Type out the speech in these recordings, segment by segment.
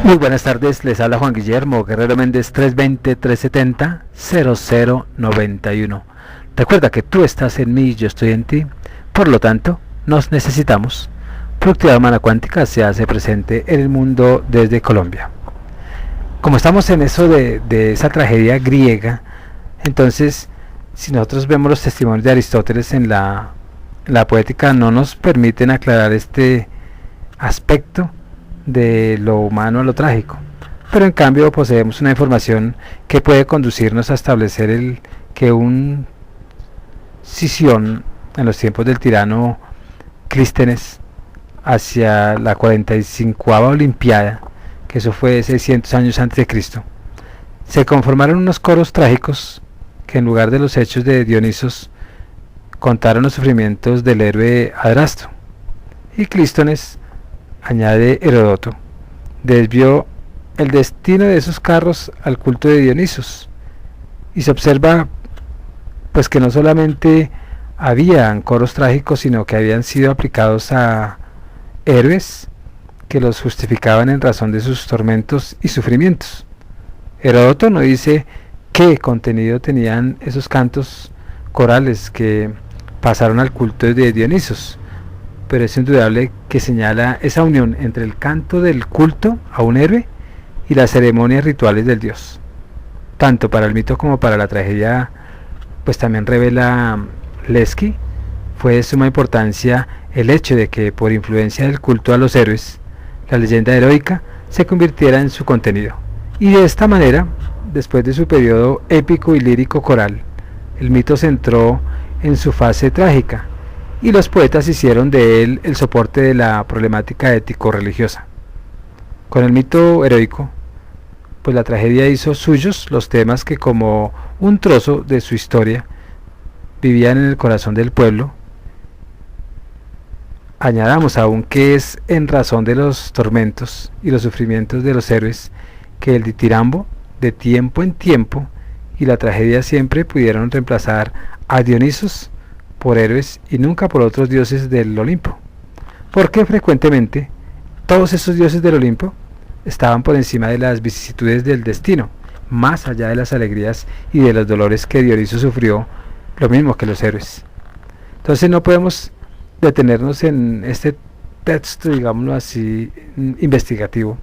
Muy buenas tardes, les habla Juan Guillermo Guerrero Méndez 320-370-0091. Recuerda que tú estás en mí y yo estoy en ti, por lo tanto, nos necesitamos. Productividad Humana Cuántica se hace presente en el mundo desde Colombia. Como estamos en eso de esa tragedia griega, entonces, si nosotros vemos los testimonios de Aristóteles en la poética, no nos permiten aclarar este aspecto de lo humano a lo trágico, pero en cambio poseemos una información que puede conducirnos a establecer que un Sición en los tiempos del tirano Clístenes, hacia la 45ª Olimpiada, que eso fue 600 años antes de Cristo, se conformaron unos coros trágicos que en lugar de los hechos de Dionisos contaron los sufrimientos del héroe Adrasto, y Clístenes, añade Heródoto, desvió el destino de esos carros al culto de Dionisos, y se observa pues que no solamente habían coros trágicos, sino que habían sido aplicados a héroes que los justificaban en razón de sus tormentos y sufrimientos. Heródoto no dice qué contenido tenían esos cantos corales que pasaron al culto de Dionisos, pero es indudable que señala esa unión entre el canto del culto a un héroe y las ceremonias rituales del dios. Tanto para el mito como para la tragedia, pues también revela Leski, fue de suma importancia el hecho de que por influencia del culto a los héroes, la leyenda heroica se convirtiera en su contenido. Y de esta manera, después de su periodo épico y lírico coral, el mito se entró en su fase trágica, y los poetas hicieron de él el soporte de la problemática ético-religiosa. Con el mito heroico, pues la tragedia hizo suyos los temas que como un trozo de su historia vivían en el corazón del pueblo. Añadamos aún que es en razón de los tormentos y los sufrimientos de los héroes que el ditirambo, de tiempo en tiempo, y la tragedia siempre pudieron reemplazar a Dionisos por héroes y nunca por otros dioses del Olimpo, porque frecuentemente todos esos dioses del Olimpo estaban por encima de las vicisitudes del destino, más allá de las alegrías y de los dolores que Dioniso sufrió, lo mismo que los héroes. Entonces no podemos detenernos en este texto, digámoslo así, investigativo,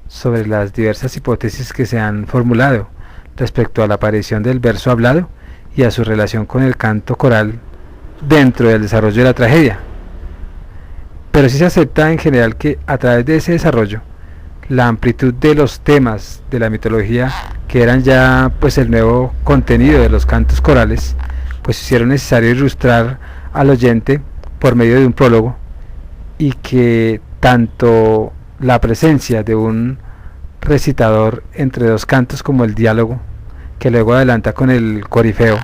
sobre las diversas hipótesis que se han formulado respecto a la aparición del verso hablado y a su relación con el canto coral dentro del desarrollo de la tragedia. Pero sí se acepta en general que a través de ese desarrollo, la amplitud de los temas de la mitología, que eran ya pues el nuevo contenido de los cantos corales, pues hicieron necesario ilustrar al oyente por medio de un prólogo, y que tanto la presencia de un recitador entre dos cantos como el diálogo, que luego adelanta con el corifeo,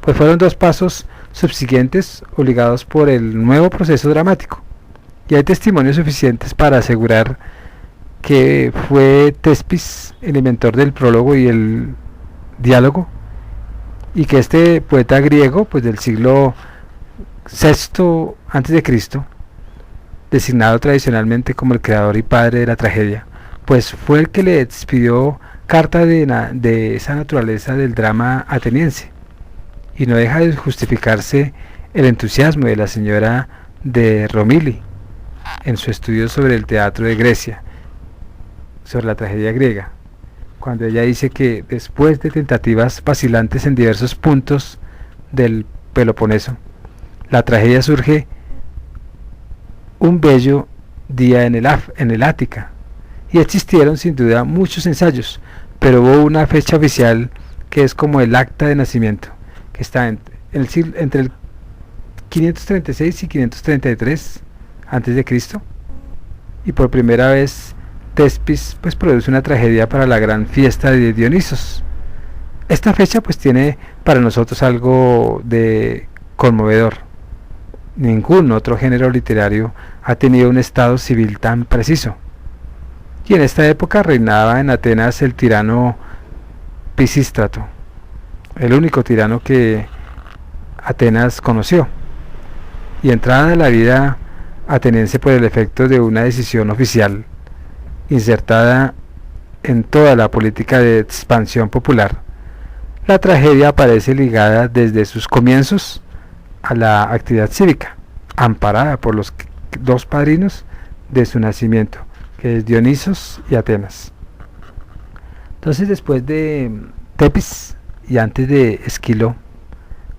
pues fueron dos pasos subsiguientes obligados por el nuevo proceso dramático, y hay testimonios suficientes para asegurar que fue Tespis el inventor del prólogo y el diálogo, y que este poeta griego pues del siglo VI a.C., designado tradicionalmente como el creador y padre de la tragedia, pues fue el que le expidió carta de esa naturaleza del drama ateniense, y no deja de justificarse el entusiasmo de la señora de Romili en su estudio sobre el teatro de Grecia, sobre la tragedia griega, cuando ella dice que después de tentativas vacilantes en diversos puntos del Peloponeso, la tragedia surge un bello día en el Ática, y existieron sin duda muchos ensayos, pero hubo una fecha oficial que es como el acta de nacimiento, que está entre el 536 y 533 antes de Cristo, y por primera vez Tespis pues produce una tragedia para la gran fiesta de Dionisos. Esta fecha pues tiene para nosotros algo de conmovedor. Ningún otro género literario ha tenido un estado civil tan preciso, y en esta época reinaba en Atenas el tirano Pisístrato, el único tirano que Atenas conoció, y entrada a la vida ateniense por el efecto de una decisión oficial insertada en toda la política de expansión popular. La tragedia aparece ligada desde sus comienzos a la actividad cívica, amparada por los dos padrinos de su nacimiento, que es Dionisos y Atenas. Entonces, después de Tepis y antes de Esquilo,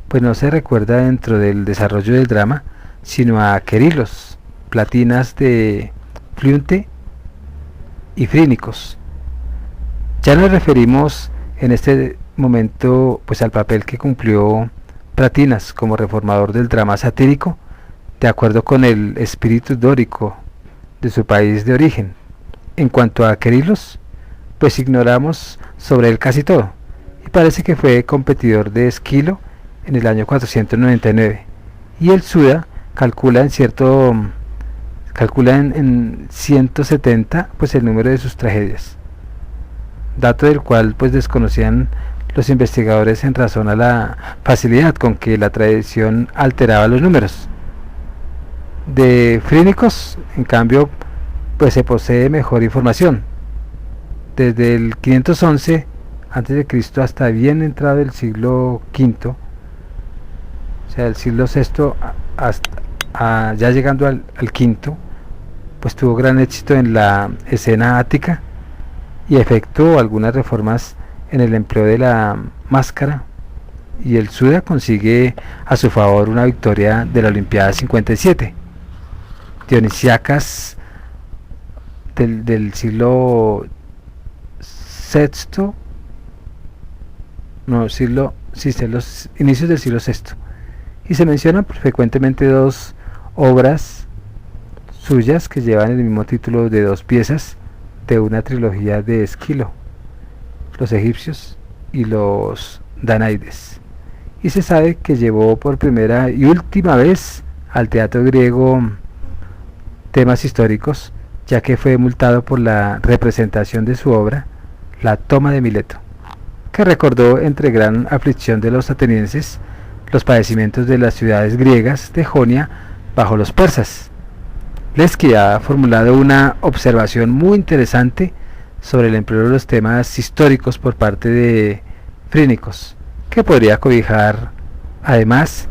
pues no se recuerda dentro del desarrollo del drama sino a Querilos, Platinas de Fliunte y Frínicos. Ya nos referimos en este momento pues al papel que cumplió Platinas como reformador del drama satírico, de acuerdo con el espíritu dórico de su país de origen. En cuanto a Querilos, pues ignoramos sobre él casi todo, y parece que fue competidor de Esquilo en el año 499, y el Suda calcula en 170 pues el número de sus tragedias, dato del cual pues desconocían los investigadores en razón a la facilidad con que la tradición alteraba los números. De Frínicos, en cambio, pues se posee mejor información. Desde el 511 a.C. hasta bien entrado el siglo V, o sea, el siglo VI hasta ya llegando al quinto, pues tuvo gran éxito en la escena ática y efectuó algunas reformas en el empleo de la máscara, y el Suda consigue a su favor una victoria de la Olimpiada 57. Dionisíacas del siglo VI, los inicios del siglo VI, y se mencionan frecuentemente dos obras suyas que llevan el mismo título de dos piezas de una trilogía de Esquilo, los egipcios y los danaides, y se sabe que llevó por primera y última vez al teatro griego temas históricos, ya que fue multado por la representación de su obra La toma de Mileto, que recordó entre gran aflicción de los atenienses los padecimientos de las ciudades griegas de Jonia bajo los persas. Leski ha formulado una observación muy interesante sobre el empleo de los temas históricos por parte de Frínicos, que podría cobijar además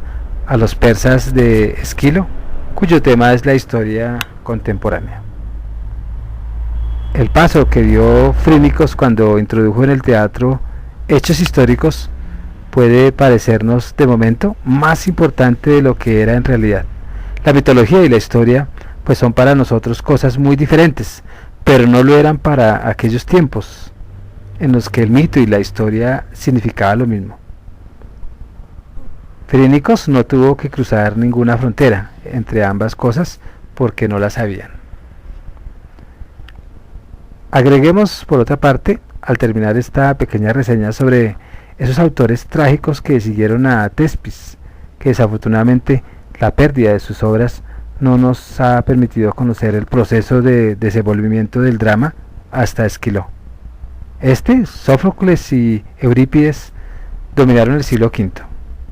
a los persas de Esquilo, cuyo tema es la historia contemporánea. El paso que dio Frínicos cuando introdujo en el teatro hechos históricos puede parecernos de momento más importante de lo que era en realidad. La mitología y la historia pues son para nosotros cosas muy diferentes, pero no lo eran para aquellos tiempos en los que el mito y la historia significaba lo mismo. Frínicos no tuvo que cruzar ninguna frontera entre ambas cosas porque no las sabían. Agreguemos, por otra parte, al terminar esta pequeña reseña sobre esos autores trágicos que siguieron a Tespis, que desafortunadamente la pérdida de sus obras no nos ha permitido conocer el proceso de desenvolvimiento del drama hasta Esquilo. Sófocles y Eurípides dominaron el siglo V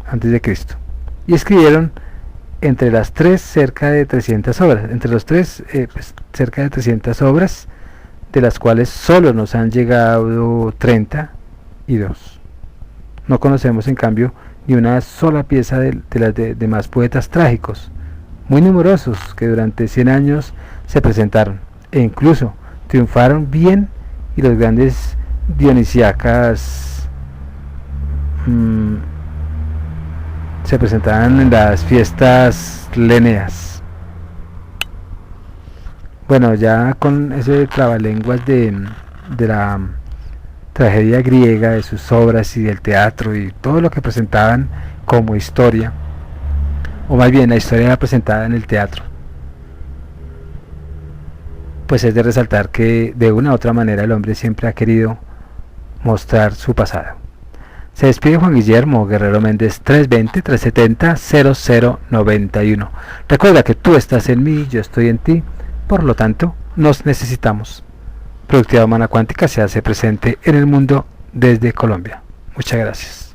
a.C. y escribieron entre las tres cerca de 300 obras, cerca de 300 obras, de las cuales solo nos han llegado 32. No conocemos en cambio ni una sola pieza de las demás poetas trágicos, muy numerosos, que durante 100 años se presentaron e incluso triunfaron bien, y los grandes dionisíacas se presentaban en las fiestas leneas. Bueno, ya con ese trabalenguas de la tragedia griega, de sus obras y del teatro y todo lo que presentaban como historia, o más bien la historia era presentada en el teatro, pues es de resaltar que de una u otra manera el hombre siempre ha querido mostrar su pasado. Se despide Juan Guillermo Guerrero Méndez, 320-370-0091. Recuerda que tú estás en mí, yo estoy en ti, por lo tanto nos necesitamos. Productividad Humana Cuántica se hace presente en el mundo desde Colombia. Muchas gracias.